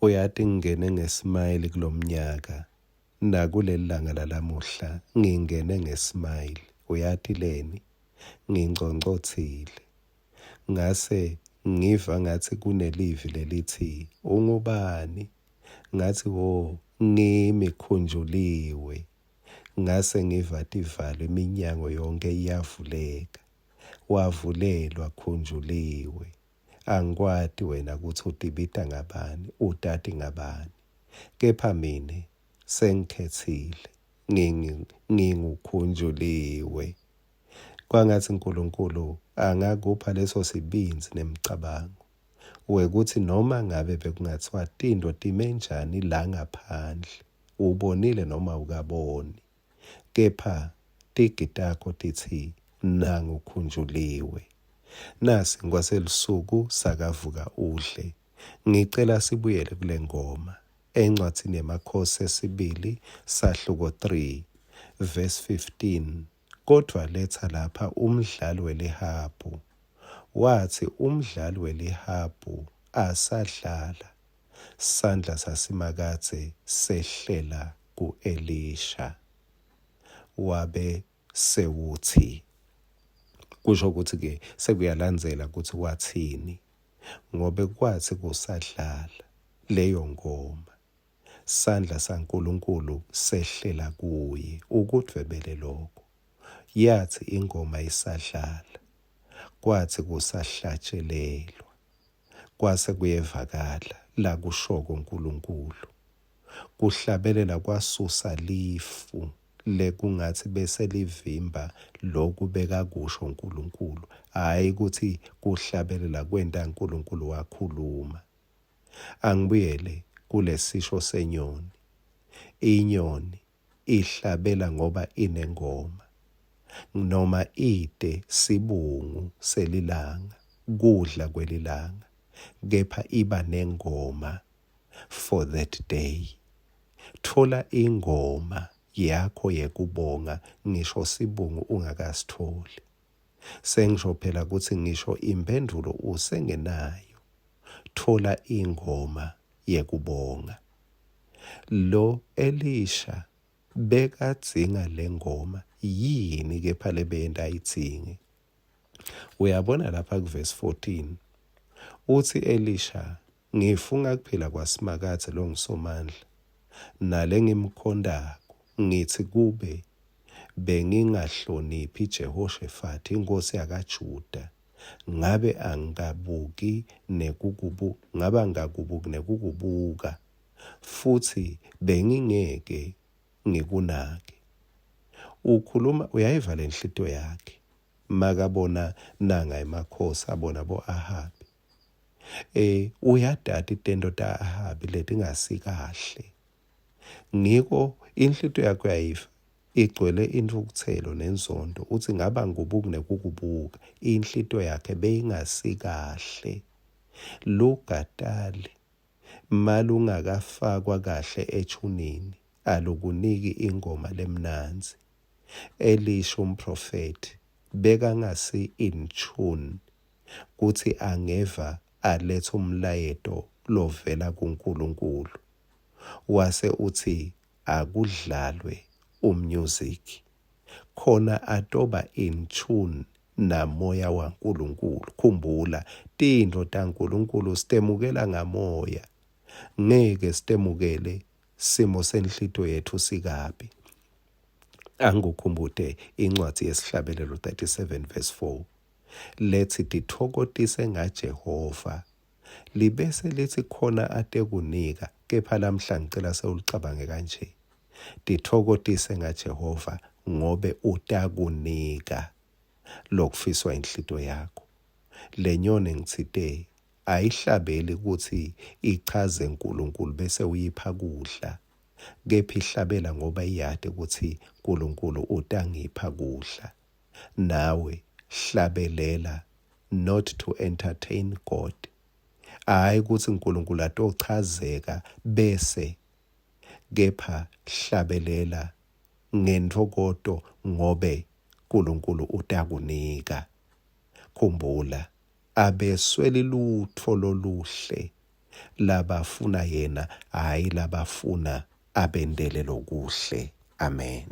Uyathi ngingene ngesmile kulomnyaka. Nakuleli langa lalamuhla ngingene ngesmile. Uyathi leni ngingconcоthile. Ngase ngiva ngathi kunelivi lelithi ungubani. Ngathi wo ngimi khunjuliwe. Ngase ngiva ivalo iminyango yonke iyavuleka. Wavulelwa khunjuliwe. Angikwadi wena ukuthi udibida ngabani, udadi ngabani. Kepha mina sengikhethile. Ngingukhunjuliwe. Kwangathi uNkulunkulu angakupha leso sibinzi nemicabango. Wekuthi noma ngabe bekungathiwa tindo time njani la ngaphandle. Ubonile noma ukaboni. Kepha tigitakho tithi nangukhunjuliwe. Nasi ngwaselisuku sakavuka udle. Ngicela sibuyele kule ngoma. Encwadini yamakhosi esibili sahluko 3 verse 15. Kodwa letha lapha umdlali welihabhu. Wathi umdlali welihabhu asadlala. Sandla sasimakathe sehlela ku-Elisha. Wabe sewuthi. Kusho ukuthi ke sekuyalandzela ukuthi wathini. Ngobe kwathi kusadlala leyo ngoma. Sandla saNkulunkulu sehlela kuye. Ukudvebele lokho. Yathi ingoma isadlala. Kwathi kusahlatshelelwa. Kwase kuyevakala la kushoko uNkulunkulu. Kuhlabelela kwasusa lifu. Lekungathi bese livimba lokhu bekakusho uNkulunkulu. Hayi ukuthi kuhlabelela kwenta uNkulunkulu wakhuluma. Angibuyele kulesisho senyoni. Inyoni ihlabela ngoba inengoma. Noma ide sibungu selilanga, kudla kwelilanga. Kepha iba nengoma for that day. Thola ingoma yakho yekubonga ngisho sibungu ungakasitholi. Sengisho phela ukuthi ngisho impendulo usengenayo. Thola ingoma yekubonga. Lo Elisha bekadzinga lengoma yini kepha lebenda ayidzinge. Uyabona lapha kuverse 14. Uthi Elisha ngifunga kuphela kwasimakathe lo ngisomandla. Nale ngimkhondako ngithi kube bengingahloniphi Jehoshaphat inkosi yakaJuda. Ngabe angabuki nekukubuka futhi bengingeke ngikunake. Ukhuluma uyayiva le nhliziyo yakhe. Makabona nanga emakhosi abona bo Ahabi. Uyadada itendo ta Ahabi leti ngasikahle. Ngiko inhlito yakho yayiva igcwele intukuthelo nenzondo uthi ngaba ngubuki nekukubuka. Inhlito yakhe beyingasikahle. Lugatali malungakafakwa kahle ethunini alukuniki ingoma lemnanzi. Elisha umprofeti bekangasi in tune kuthi angeva aletha umlayeto lovela kuNkulunkulu. Wase uthi akudlalwe umusic. Khona atoba in tune namoya waNkulunkulu. Khumbula tindo taNkulunkulu sitemukela ngamoya. Ngeke sitemukele simo senhlito yethu sikabi. Angikukhumbule incwadi yesihlabelelo 37 verse 4. Lethi ditokotise ngaJehova. Libese lithi khona atekunika. Kepha lamhla ngicela sewulicabange kanje. Ditokotise ngaJehova ngobe utakunika lokufiswa inhlito yakho. Lenyoni ngitsite ayihlabeli ukuthi ichaze uNkulunkulu bese uyipha kudla. Kepha ihlabela ngoba iyade ukuthi uNkulunkulu utangipha kudla. Nawe hlabelela not to entertain God. Hayi ukuthi uNkulunkulu atochazeka bese kepha hlabelela ngentokoto ngobe uNkulunkulu utakunika. Khumbula abesweli lutho loluhle labafuna yena, hhayi labafuna abendele lokuhle. Amen.